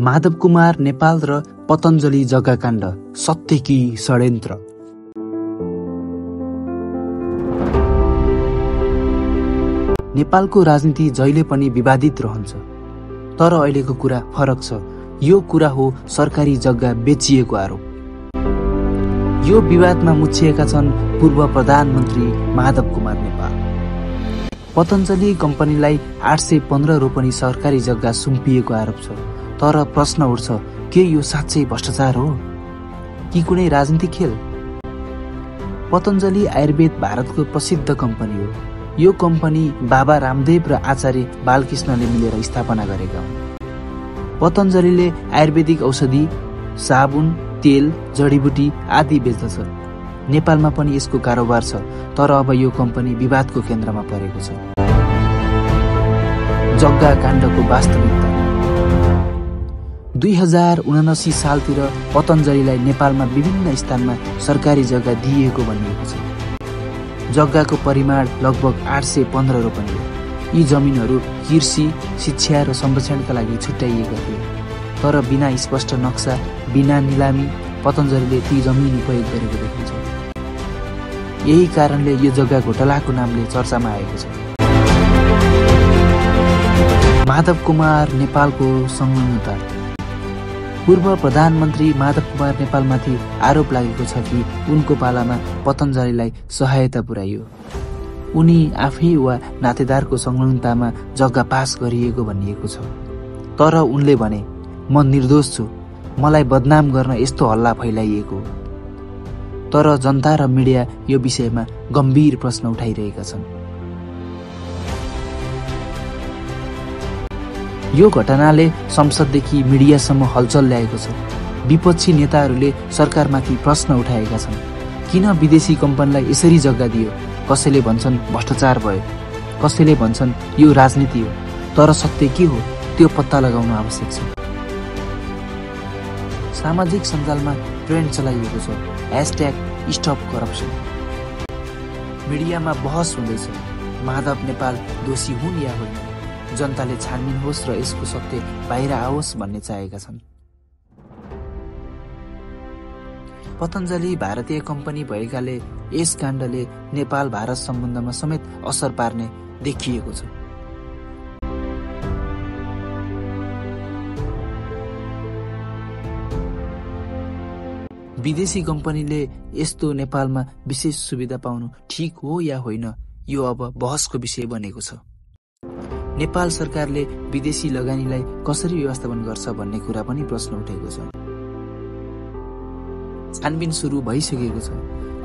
माधव कुमार नेपाल र पतञ्जलि जग्गाकाण्ड सत्य कि षड्यन्त्र। नेपालको राजनीति जहिले पनि विवादित रहन्छ, तर अहिलेको कुरा फरक छ। यो कुरा हो सरकारी जग्गा बेचिएको आरोप। यो विवादमा मुछिएका छन् पूर्व प्रधानमन्त्री माधव कुमार नेपाल। पतञ्जलि कम्पनीलाई 815 रोपनी सरकारी जग्गा सुम्पिएको आरोप छ। तर प्रश्न उठ्छ, के यो साँच्चै भ्रष्टाचार हो कि कुनै राजनीतिक खेल? पतञ्जलि आयुर्वेद भारतको प्रसिद्ध कम्पनी हो। यो कम्पनी बाबा रामदेव र आचार्य बालकृष्णले मिलेर स्थापना गरेका हुन्। पतञ्जलिले आयुर्वेदिक औषधि, साबुन, तेल, जडीबुटी आदि बेच्दछ। नेपालमा पनि यसको कारोबार छ, तर अब यो कम्पनी विवादको केन्द्रमा परेको छ। जग्गा काण्डको वास्तविकता 2079 सालतिर पतञ्जलिलाई नेपालमा विभिन्न स्थानमा सरकारी जग्गा दिइएको भनिएको छ। जग्गाको परिमाण लगभग 815 रोपनी हो। यी जमिनहरू कृषि, शिक्षा र संरक्षणका लागि छुट्याइएका थिए, तर बिना स्पष्ट नक्सा, बिना निलामी पतञ्जलिले ती जमिन उपयोग गरेको देखिन्छ। यही कारणले यो जग्गा घोटालाको नामले चर्चामा आएको छ। माधव कुमार नेपालको संलग्नता। पूर्व प्रधानमन्त्री माधव कुमार नेपालमाथि आरोप लागेको छ कि उनको पालामा पतञ्जलिलाई सहायता पुर्याइयो। उनी आफै वा नातेदारको संलग्नतामा जग्गा पास गरिएको भनिएको छ। तर उनले भने, म निर्दोष छु, मलाई बदनाम गर्न यस्तो हल्ला फैलाइएको। तर जनता र मिडिया यो विषयमा गम्भीर प्रश्न उठाइरहेका छन्। यो घटनाले संसददेखि मिडियासम्म हलचल ल्याएको छ। विपक्षी नेताहरूले सरकारमाथि प्रश्न उठाएका छन्। किन विदेशी कम्पनीलाई यसरी जग्गा दियो? कसैले भन्छन् भ्रष्टाचार भयो, कसैले भन्छन् यो राजनीति हो। तर सत्य के हो त्यो पत्ता लगाउन आवश्यक छ। सामाजिक सञ्जालमा ट्रेन्ड चलाइएको छ #StopCorruption। मिडियामा बहस हुँदैछ, माधव नेपाल दोषी हुन् या होइन। जनताले छानबिन होस् र यसको सत्य बाहिर आओस् भन्ने चाहेका छन्। पतञ्जलि भारतीय कम्पनी भएकाले यस काण्डले नेपाल भारत सम्बन्धमा समेत असर पार्ने देखिएको छ। विदेशी कम्पनीले यस्तो नेपालमा विशेष सुविधा पाउनु ठिक हो या होइन, यो अब बहसको विषय बनेको छ। नेपाल सरकारले विदेशी लगानीलाई कसरी व्यवस्थापन गर्छ भन्ने कुरा पनि प्रश्न उठेको छ। छानबिन सुरु भइसकेको छ।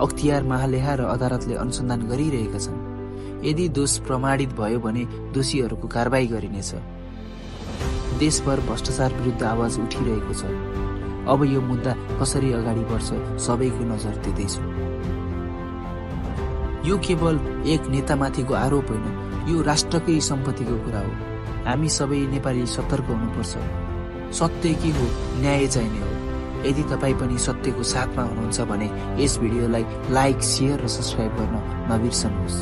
अख्तियार महालेखा र अदालतले अनुसन्धान गरिरहेका छन्। यदि दोष प्रमाणित भयो भने दोषीहरूको कारबाही गरिनेछ। देशभर भ्रष्टाचार विरुद्ध आवाज उठिरहेको छ। अब यो मुद्दा कसरी अगाडि बढ्छ सबैको नजर त्यतै छ। यो केवल एक नेतामाथिको आरोप होइन, यो राष्ट्रकै सम्पत्तिको कुरा हो। हामी सबै नेपाली सतर्क हुनुपर्छ। सत्य के हो? न्याय चाहिने हो। यदि तपाईँ पनि सत्यको साथमा हुनुहुन्छ भने यस भिडियोलाई लाइक, शेयर र सब्स्क्राइब गर्न नबिर्सनुहोस्।